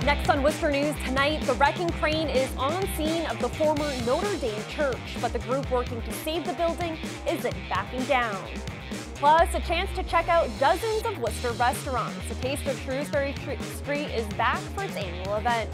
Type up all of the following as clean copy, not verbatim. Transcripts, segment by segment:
Next on Worcester News tonight, the wrecking crane is on scene of the former Notre Dame church, but the group working to save the building isn't backing down. Plus, a chance to check out dozens of Worcester restaurants. The Taste of Shrewsbury Street is back for its annual event.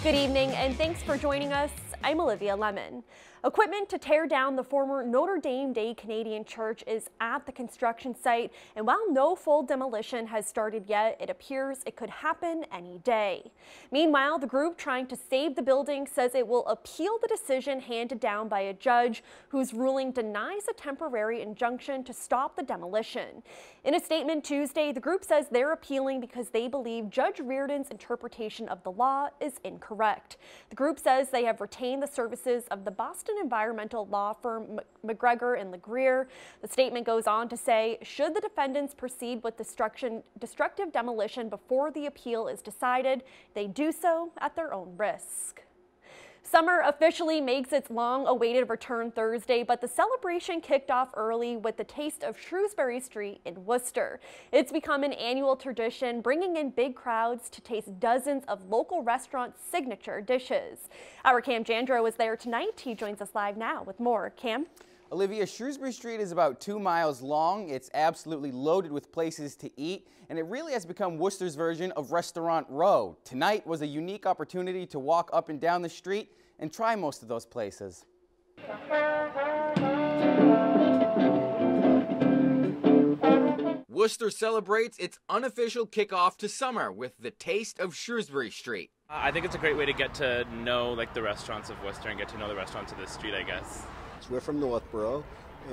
Good evening and thanks for joining us. I'm Olivia Lemon. Equipment to tear down the former Notre Dame Day Canadian Church is at the construction site, and while no full demolition has started yet, it appears it could happen any day. Meanwhile, the group trying to save the building says it will appeal the decision handed down by a judge whose ruling denies a temporary injunction to stop the demolition. In a statement Tuesday, the group says they're appealing because they believe Judge Reardon's interpretation of the law is incorrect. The group says they have retained the services of the Boston environmental law firm McGregor and LeGrier. The statement goes on to say, should the defendants proceed with destructive demolition before the appeal is decided, they do so at their own risk. Summer officially makes its long-awaited return Thursday, but the celebration kicked off early with the Taste of Shrewsbury Street in Worcester. It's become an annual tradition, bringing in big crowds to taste dozens of local restaurants' signature dishes. Our Cam Jandro was there tonight. He joins us live now with more. Cam? Olivia, Shrewsbury Street is about 2 miles long. It's absolutely loaded with places to eat, and it really has become Worcester's version of Restaurant Row. Tonight was a unique opportunity to walk up and down the street and try most of those places. Worcester celebrates its unofficial kickoff to summer with the Taste of Shrewsbury Street. I think it's a great way to get to know the restaurants of Worcester and get to know the restaurants of this street, I guess. We're from Northborough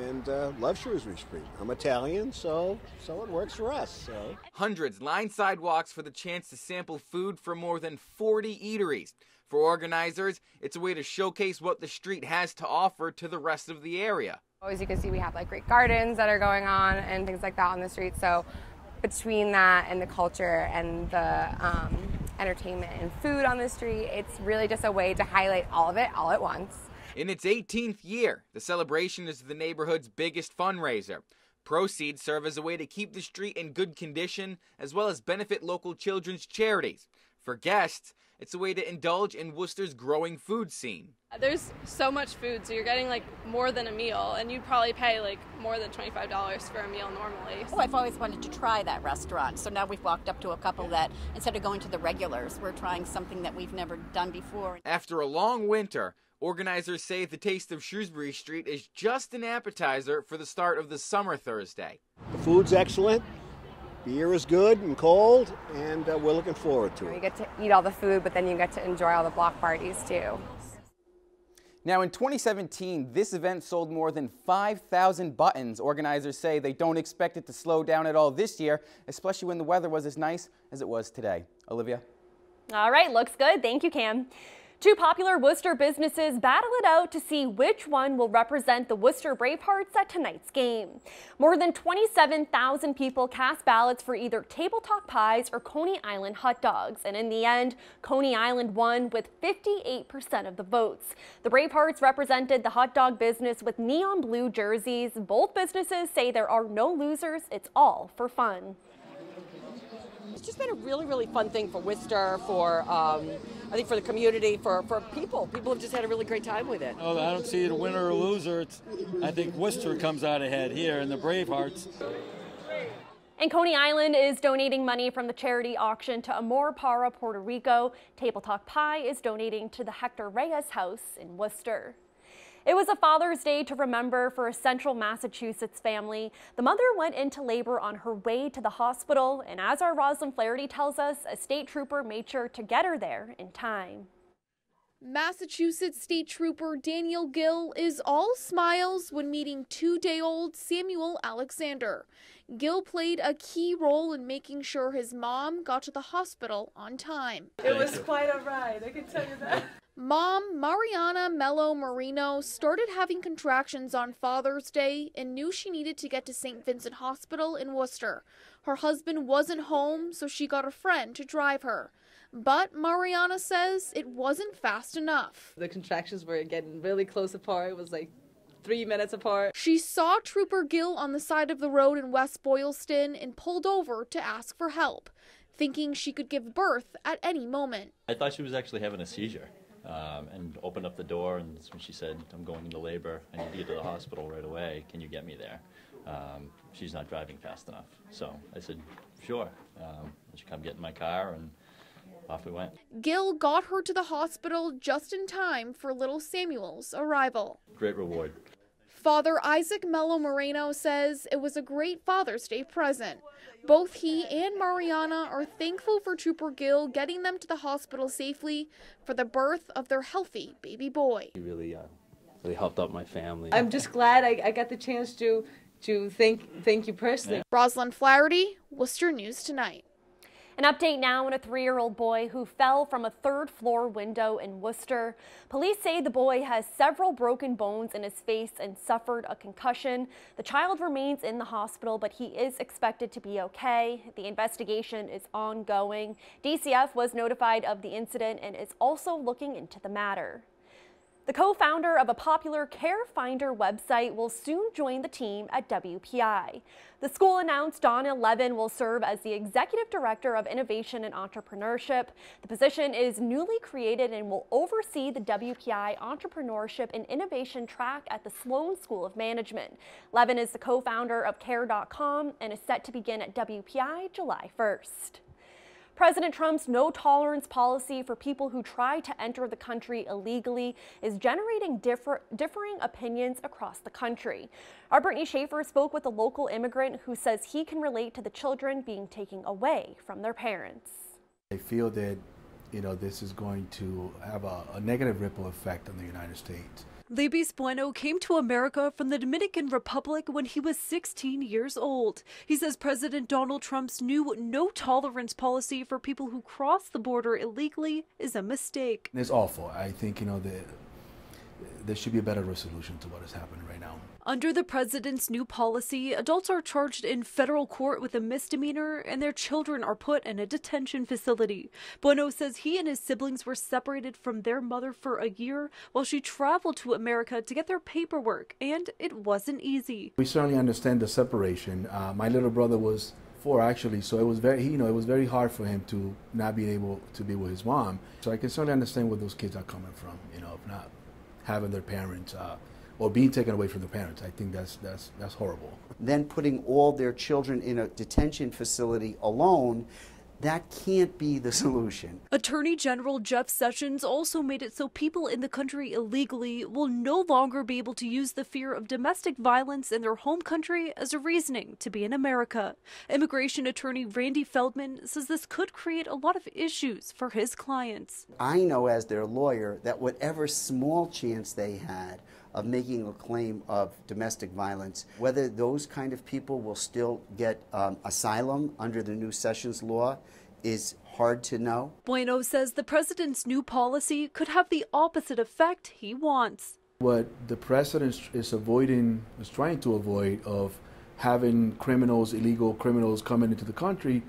and love Shrewsbury Street. I'm Italian, so it works for us. So. Hundreds line sidewalks for the chance to sample food from more than 40 eateries. For organizers, it's a way to showcase what the street has to offer to the rest of the area. As you can see, we have great gardens that are going on and things like that on the street. So between that and the culture and the entertainment and food on the street, it's really just a way to highlight all of it all at once. In its 18th year, the celebration is the neighborhood's biggest fundraiser. Proceeds serve as a way to keep the street in good condition, as well as benefit local children's charities. For guests, it's a way to indulge in Worcester's growing food scene. There's so much food, so you're getting more than a meal, and you'd probably pay more than $25 for a meal normally. Oh, I've always wanted to try that restaurant, so now we've walked up to a couple that, instead of going to the regulars, we're trying something that we've never done before. After a long winter, organizers say the Taste of Shrewsbury Street is just an appetizer for the start of the summer Thursday. The food's excellent, beer is good and cold, and we're looking forward to it. You get to eat all the food, but then you get to enjoy all the block parties too. Now in 2017, this event sold more than 5,000 buttons. Organizers say they don't expect it to slow down at all this year, especially when the weather was as nice as it was today. Olivia? All right, looks good. Thank you, Cam. Two popular Worcester businesses battle it out to see which one will represent the Worcester Bravehearts at tonight's game. More than 27,000 people cast ballots for either Table Talk Pies or Coney Island hot dogs, and in the end, Coney Island won with 58% of the votes. The Bravehearts represented the hot dog business with neon blue jerseys. Both businesses say there are no losers. It's all for fun. It's just been a really fun thing for Worcester, for I think for the community, for people. People have just had a really great time with it. Oh, I don't see it a winner or a loser. I think Worcester comes out ahead here in the Bravehearts. And Coney Island is donating money from the charity auction to Amor Para, Puerto Rico. Table Talk Pie is donating to the Hector Reyes House in Worcester. It was a Father's Day to remember for a central Massachusetts family. The mother went into labor on her way to the hospital, and as our Rosalind Flaherty tells us, a state trooper made sure to get her there in time. Massachusetts State Trooper Daniel Gill is all smiles when meeting 2-day-old Samuel Alexander. Gill played a key role in making sure his mom got to the hospital on time. It was quite a ride, I can tell you that. Mom, Mariana Mello Marino, started having contractions on Father's Day and knew she needed to get to St. Vincent Hospital in Worcester. Her husband wasn't home, so she got a friend to drive her. But Mariana says it wasn't fast enough. The contractions were getting really close apart. It was 3 minutes apart. She saw Trooper Gill on the side of the road in West Boylston and pulled over to ask for help, thinking she could give birth at any moment. I thought she was actually having a seizure and opened up the door, and that's when she said, I'm going into labor. I need to get to the hospital right away. Can you get me there? She's not driving fast enough. So I said, sure. She come get in my car, and off we went. Gill got her to the hospital just in time for little Samuel's arrival. Great reward. Father Isaac Mello Moreno says it was a great Father's Day present. Both he and Mariana are thankful for Trooper Gill getting them to the hospital safely for the birth of their healthy baby boy. He really helped out my family. I'm just glad I got the chance to thank you personally. Yeah. Rosalind Flaherty, Worcester News Tonight. An update now on a 3-year-old boy who fell from a 3rd-floor window in Worcester. Police say the boy has several broken bones in his face and suffered a concussion. The child remains in the hospital, but he is expected to be okay. The investigation is ongoing. DCF was notified of the incident and is also looking into the matter. The co-founder of a popular Care Finder website will soon join the team at WPI. The school announced Donna Levin will serve as the Executive Director of Innovation and Entrepreneurship. The position is newly created and will oversee the WPI Entrepreneurship and Innovation track at the Sloan School of Management. Levin is the co-founder of Care.com and is set to begin at WPI July 1st. President Trump's no-tolerance policy for people who try to enter the country illegally is generating differing opinions across the country. Our Brittany Schaefer spoke with a local immigrant who says he can relate to the children being taken away from their parents. I feel that, this is going to have a negative ripple effect on the United States. Libis Bueno came to America from the Dominican Republic when he was 16 years old. He says President Donald Trump's new no-tolerance policy for people who cross the border illegally is a mistake. It's awful. I think, there should be a better resolution to what is happening right now. Under the president's new policy, adults are charged in federal court with a misdemeanor and their children are put in a detention facility. Bueno says he and his siblings were separated from their mother for a year while she traveled to America to get their paperwork, and it wasn't easy. We certainly understand the separation. My little brother was 4 actually, so it was very hard for him to not be able to be with his mom. So I can certainly understand where those kids are coming from, of not having their parents or being taken away from their parents. I think that's horrible. Then putting all their children in a detention facility alone, that can't be the solution. Attorney General Jeff Sessions also made it so people in the country illegally will no longer be able to use the fear of domestic violence in their home country as a reasoning to be in America. Immigration attorney Randy Feldman says this could create a lot of issues for his clients. I know as their lawyer that whatever small chance they had of making a claim of domestic violence, whether those kind of people will still get asylum under the new Sessions law is hard to know. Bueno says the president's new policy could have the opposite effect he wants. What the president is trying to avoid of having illegal criminals coming into the country,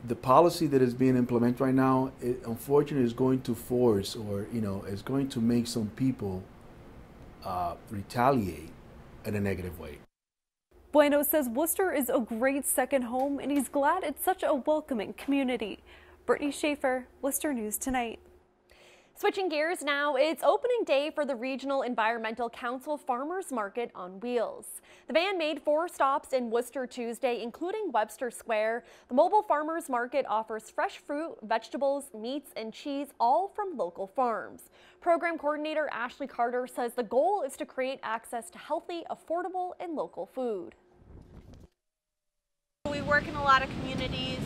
the policy that is being implemented right now, unfortunately, is going to force or, is going to make some people retaliate in a negative way. Bueno says Worcester is a great second home and he's glad it's such a welcoming community. Brittany Schaefer, Worcester News Tonight. Switching gears now, it's opening day for the Regional Environmental Council Farmers Market on Wheels. The van made 4 stops in Worcester Tuesday, including Webster Square. The mobile farmers market offers fresh fruit, vegetables, meats, and cheese, all from local farms. Program coordinator Ashley Carter says the goal is to create access to healthy, affordable, and local food. We work in a lot of communities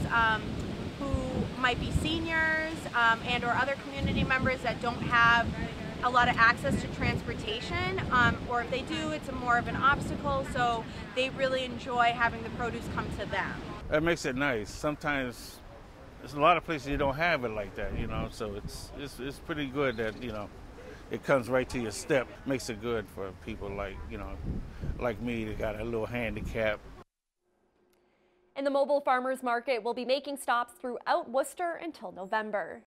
who might be seniors and or other community members that don't have a lot of access to transportation, or if they do, it's more of an obstacle, so they really enjoy having the produce come to them. That makes it nice. Sometimes there's a lot of places you don't have it like that, so it's pretty good that, it comes right to your step. Makes it good for people like me that got a little handicap. And the mobile farmers market will be making stops throughout Worcester until November.